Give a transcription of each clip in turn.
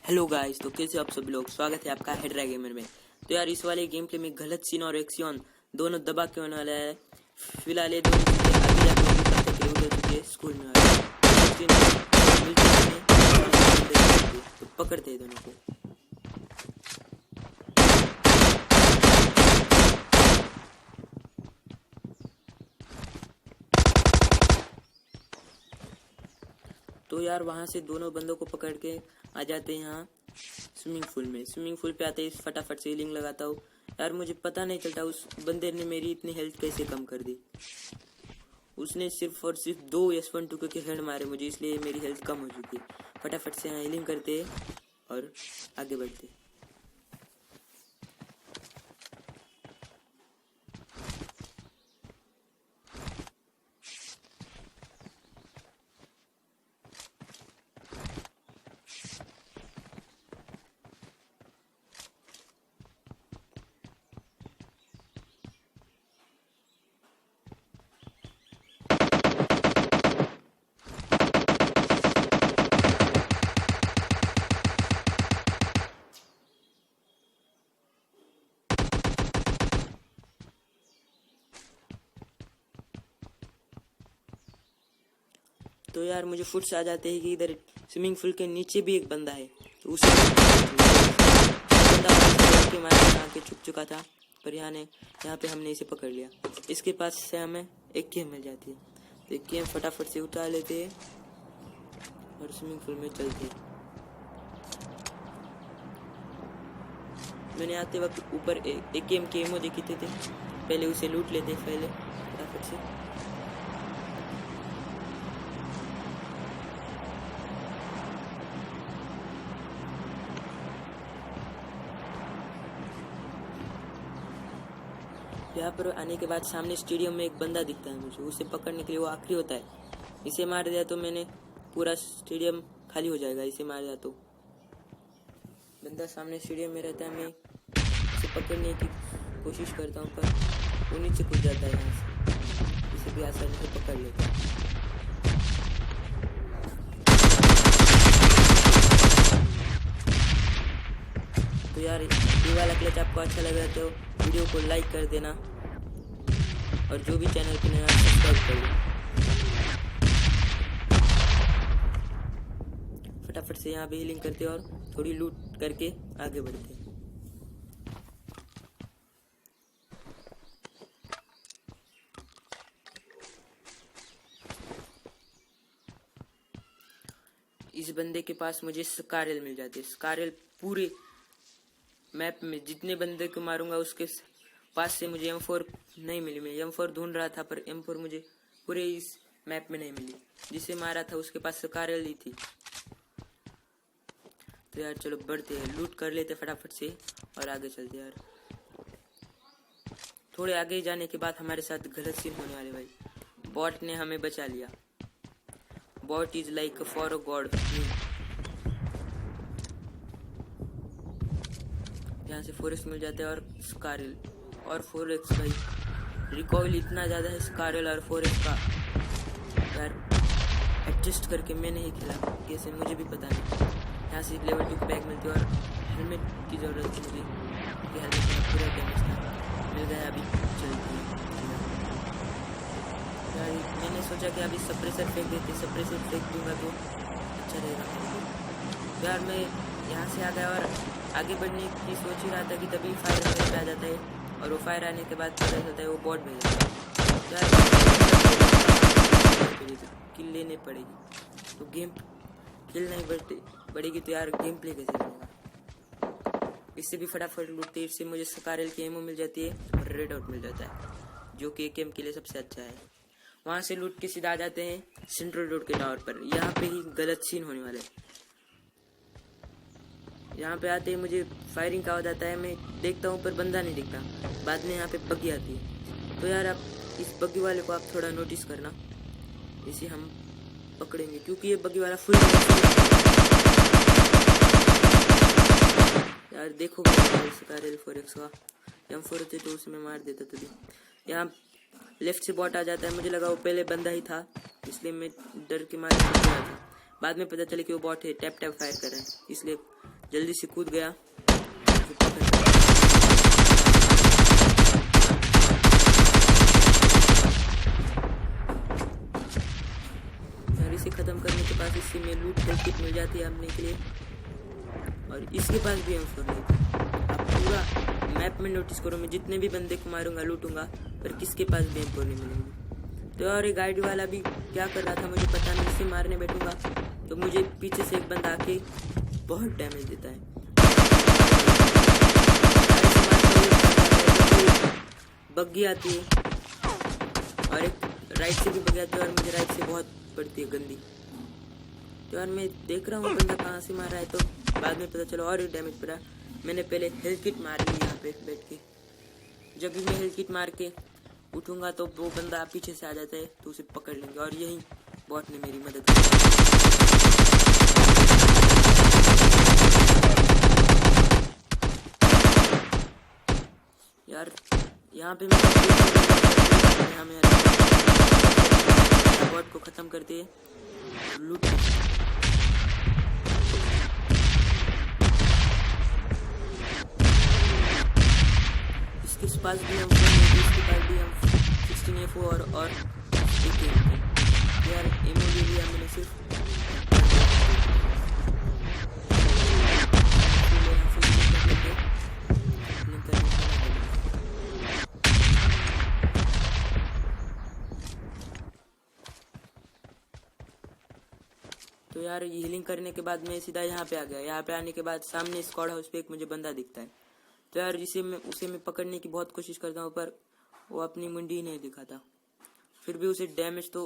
Hello guys, तो कैसे आप सभी लोग। स्वागत है आपका हेड्रा गेमर में। तो यार इस वाले गेम प्ले में गलत सीन और एक्सियन दोनों दबा के होने वाला है। फिलहाल ये दोनों चीजें आगे जाकर उधर चुके स्कूल में तो पकड़ते हैं दोनों को। तो यार वहां से दोनों बंदों को पकड़ के आ जाते हैं यहाँ स्विमिंग पूल में। स्विमिंग पूल पे आते ही फटाफट से हीलिंग लगाता हूँ। यार मुझे पता नहीं चलता उस बंदे ने मेरी इतनी हेल्थ कैसे कम कर दी। उसने सिर्फ और सिर्फ 2 S12 के हेड मारे मुझे, इसलिए मेरी हेल्थ कम हो चुकी। फटाफट से यहाँ हीलिंग करते और आगे बढ़ते। तो यार मुझे फुट से आ जाते हैं कि इधर स्विमिंग पूल के नीचे भी एक बंदा है। तो उसे बंदा के मारे आके छुप चुका था, पर यहाँ पे हमने इसे पकड़ लिया। इसके पास से हमें एक गेम मिल जाती है। तो एक गेम फटाफट से उठा लेते हैं और स्विमिंग पूल में चलते हैं। मैंने आते वक्त ऊपर एक गेम के एमो देखे थे, पहले उसे लूट लेते पहले फटाफट से। यहाँ पर आने के बाद सामने स्टेडियम में एक बंदा दिखता है मुझे। उसे पकड़ने के लिए वो आखिरी होता है। इसे मार दिया तो मैंने पूरा स्टेडियम खाली हो जाएगा। इसे मार दिया तो बंदा सामने स्टेडियम में रहता है। मैं इसे पकड़ने की कोशिश करता हूँ पर वो नीचे कूद जाता है यहाँ से। इसे भी आसानी से पकड़ लेता है। तो यार ये वाला क्लच आपको अच्छा लग रहा है तो वीडियो को लाइक कर देना और जो भी चैनल पे नया सब्सक्राइब कर लो। फटाफट से यहाँ पे हीलिंग करते और थोड़ी लूट करके आगे बढ़ते। इस बंदे के पास मुझे स्कारल मिल जाती है। स्कारल पूरे मैप में जितने बंदे को मारूंगा उसके पास से मुझे M4 नहीं मिली। मैं M4 ढूंढ रहा था पर M4 मुझे पूरे इस मैप में नहीं मिली। जिसे मारा था उसके पास स्कारल ही थी। तो यार चलो बढ़ते हैं, लूट कर लेते फटाफट से और आगे चलते। यार थोड़े आगे जाने के बाद हमारे साथ गलत सीन होने वाले भाई। बॉट ने हमें बचा लिया। Bot is like for a God. यहाँ से फोरेक्स मिल जाते हैं और स्कारल और फोरेक्स भाई रिकॉइल इतना ज़्यादा है स्कारल और फोरेक्स का। यार एडजस्ट करके मैंने ही खेला, कैसे मुझे भी पता नहीं। यहाँ से लेवल 2 की बैग मिलती है और हेलमेट की ज़रूरत थी मुझे। हेलमेट में पूरा डैमेज था, मिल गया। अभी चलती है यार। मैंने सोचा कि अभी सप्रेसर फेंक देते, सप्रेसर फेंक दूंगा तो अच्छा रहेगा। यार मैं यहाँ से आ गया और आगे बढ़ने की सोच ही रहा था कि तभी फायर मेरे पे आ जाता है और वो फायर आने के बाद पता चलता है वो बॉट भेजा है। यार किल लेने पड़ेगी तो गेम किल नहीं बढ़ेगी तो यार गेम प्ले कैसे बनेगा। इससे भी फटाफट लूटते। इससे मुझे स्कारल की एमो मिल जाती है और रेड आउट मिल जाता है जो कि गेम के लिए सबसे अच्छा है। वहाँ से लूट के सीधा आ जाते हैं सेंट्रल रोड के टावर पर। यहाँ पे ही गलत सीन होने वाले। यहाँ पे आते ही मुझे फायरिंग का आवाज आता है। मैं देखता हूँ पर बंदा नहीं दिखता। बाद में यहाँ पे बग्गी आती है। तो यार आप इस बग्गी वाले को आप थोड़ा नोटिस करना। इसे हम पकड़ेंगे क्योंकि ये बग्गी वाला फुल। यार देखो स्कारल फोरेक्स का M4 होते तो उसे मैं मार देता तभी। यहाँ लेफ्ट से बॉट आ जाता है। मुझे लगा वो पहले बंदा ही था, इसलिए मैं डर के मारे था। बाद में पता चले कि वो बॉट है, टैप टैप फायर कर रहे हैं, इसलिए जल्दी से कूद गया। इसे खत्म करने के बाद इससे में लूट किट मिल जाती है अपने के लिए, और इसके पास भी हम फोड़ लेते हैं। आप पूरा मैप में नोटिस करो, मैं जितने भी बंदे को मारूंगा लूटूंगा, पर किसके पास भी M4 नहीं मिलेंगे। तो और एक गाइड वाला भी क्या कर रहा था मुझे पता नहीं, इससे मारने बैठूंगा तो मुझे पीछे से एक बंदा आके बहुत डैमेज देता है। बग्गी आती है और एक राइट से भी बग्गी आती है, और मुझे राइट से बहुत पड़ती है गंदी। तो यार मैं देख रहा हूँ बंदा कहाँ से मार रहा है, तो बाद में पता चला और एक डैमेज पड़ा। मैंने पहले हेल्थ किट मार ली यहाँ पे बैठ के। जब भी मैं हेल्थ किट मार के उठूंगा तो वो बंदा पीछे से आ जाता है, तो उसे पकड़ लेंगे, और यही बॉट ने मेरी मदद की। यार यहाँ पे मैं बॉट को खत्म करते लूट। इसके पास भी हम 16 F4 और एक यार एमओ ले लिया मैंने सिर्फ। तो यार हीलिंग करने के बाद मैं सीधा यहाँ पे आ गया। यहाँ पे आने के बाद सामने स्क्वाड हाउस पे एक मुझे बंदा दिखता है। तो यार उसे मैं पकड़ने की बहुत कोशिश करता हूँ, पर वो अपनी मुंडी नहीं दिखाता। फिर भी उसे डैमेज तो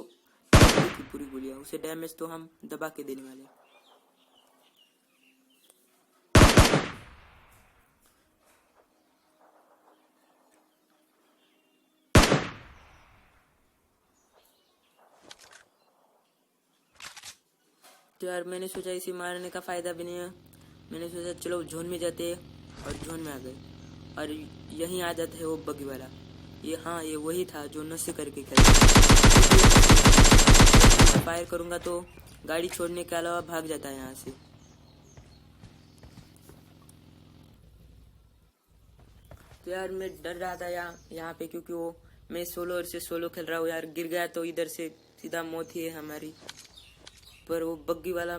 पूरी गोलियां, उसे डैमेज तो हम दबा के देने वाले। तो यार मैंने सोचा इसे मारने का फायदा भी नहीं है, मैंने सोचा चलो जोन में जाते हैं, और जोन में आ गए। और यहीं आ जाता है वो बगी वाला। ये हाँ ये वही था जो नशे करके खेलता। फायर करूंगा तो गाड़ी छोड़ने के अलावा भाग जाता है यहाँ से। तो यार मैं डर रहा था यहाँ पे, क्योंकि वो मैं सोलो से सोलो खेल रहा हूँ। यार गिर गया तो इधर से सीधा मौत ही है हमारी। पर वो बग्गी वाला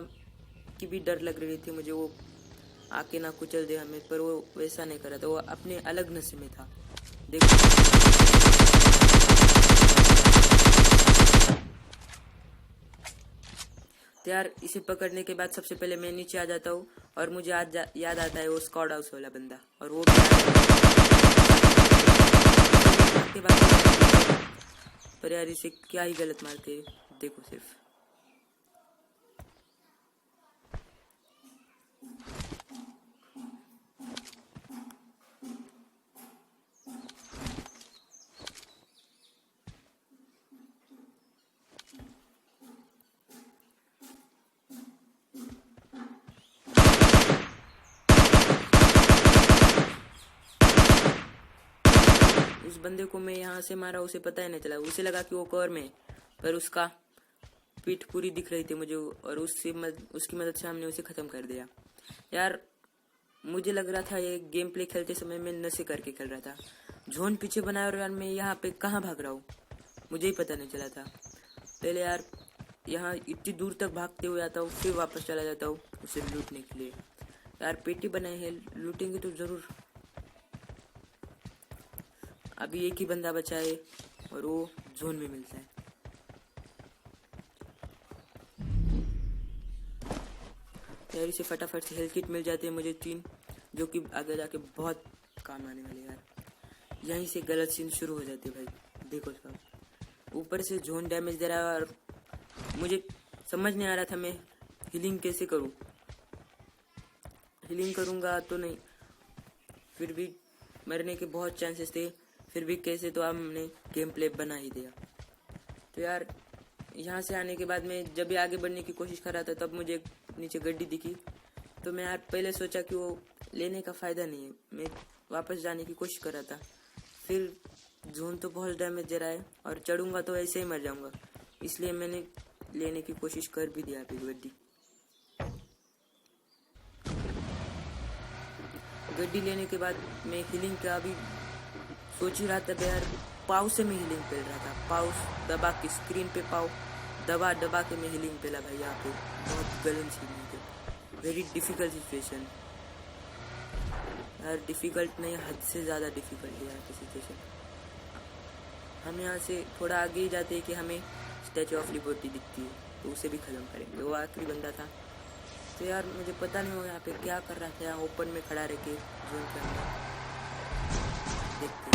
की भी डर लग रही थी मुझे, वो आके ना कुचल दे हमें, पर वो वैसा नहीं कर रहा था, वो अपने अलग नशे में था। देखो तो यार इसे पकड़ने के बाद सबसे पहले मैं नीचे आ जाता हूँ, और मुझे याद आता है वो स्क्वाड हाउस वाला बंदा, और वो पर यार इसे क्या ही गलत मारते, देखो सिर्फ। उस बंदे को मैं यहाँ से मारा, उसे पता ही नहीं चला, उसे लगा कि वो कवर में, पर उसका पीठ पूरी दिख रही थी मुझे, और उसकी मदद से हमने उसे खत्म कर दिया। यार मुझे लग रहा था ये गेम प्ले खेलते समय मैं नशे करके खेल रहा था। जोन पीछे बनाया, और यार मैं यहाँ पे कहाँ भाग रहा हूँ मुझे ही पता नहीं चला था। पहले यार यहाँ इतनी दूर तक भागते हुए आता हूँ, फिर वापस चला जाता हूँ उसे लूटने के लिए। यार पेटी बनाए है, लूटेंगे तो जरूर। अभी एक ही बंदा बचा है, और वो जोन में मिलता है। यार इसे फटाफट से हेल्थ किट मिल जाती है मुझे 3, जो कि आगे जाके बहुत काम आने वाले। यार यहीं से गलत सीन शुरू हो जाती है भाई। देखो सब ऊपर से जोन डैमेज दे रहा है, और मुझे समझ नहीं आ रहा था मैं हीलिंग कैसे करूं। हीलिंग करूंगा तो नहीं, फिर भी मरने के बहुत चांसेस थे, फिर भी कैसे तो हमने गेम प्ले बना ही दिया। तो यार यहाँ से आने के बाद मैं जब भी आगे बढ़ने की कोशिश कर रहा था, तब मुझे नीचे गड्डी दिखी। तो मैं यार पहले सोचा कि वो लेने का फायदा नहीं है, मैं वापस जाने की कोशिश कर रहा था। फिर जोन तो बहुत डैमेज दे रहा है, और चढ़ूंगा तो ऐसे ही मर जाऊंगा, इसलिए मैंने लेने की कोशिश कर भी दिया अभी गड्डी। गड्डी लेने के बाद मैं हीलिंग का भी सोच ही रहा था यार, पाव से मैं हीलिंग पेल रहा था, पाव दबा के स्क्रीन पे पाव दबा दबा के मैं हीलिंग पेला भाई। यहाँ पे बहुत गलन सीन है, वेरी डिफिकल्ट सिचुएशन यार, डिफिकल्ट नहीं हद से ज़्यादा डिफिकल्ट है यार की सिचुएशन। हम यहाँ से थोड़ा आगे ही जाते हैं कि हमें स्टैचू ऑफ लिबर्टी दिखती है, तो उसे भी ख़त्म करेंगे। वो आखिरी बंदा था, तो यार मुझे पता नहीं हो यहाँ पे क्या कर रहा था, यहाँ ओपन में खड़ा रह के जोन के अंदर देखते हैं।